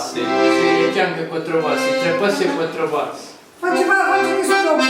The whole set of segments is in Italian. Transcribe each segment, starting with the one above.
passi. Sì, leggiamo anche 4 passi, 3 passi e 4 passi. Facci questo dopo.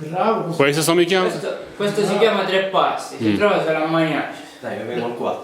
Bravo. Questo sto mi chiama? Questo si chiama 3 passi, si trova solo a Maniaci. Dai, io vengo qua.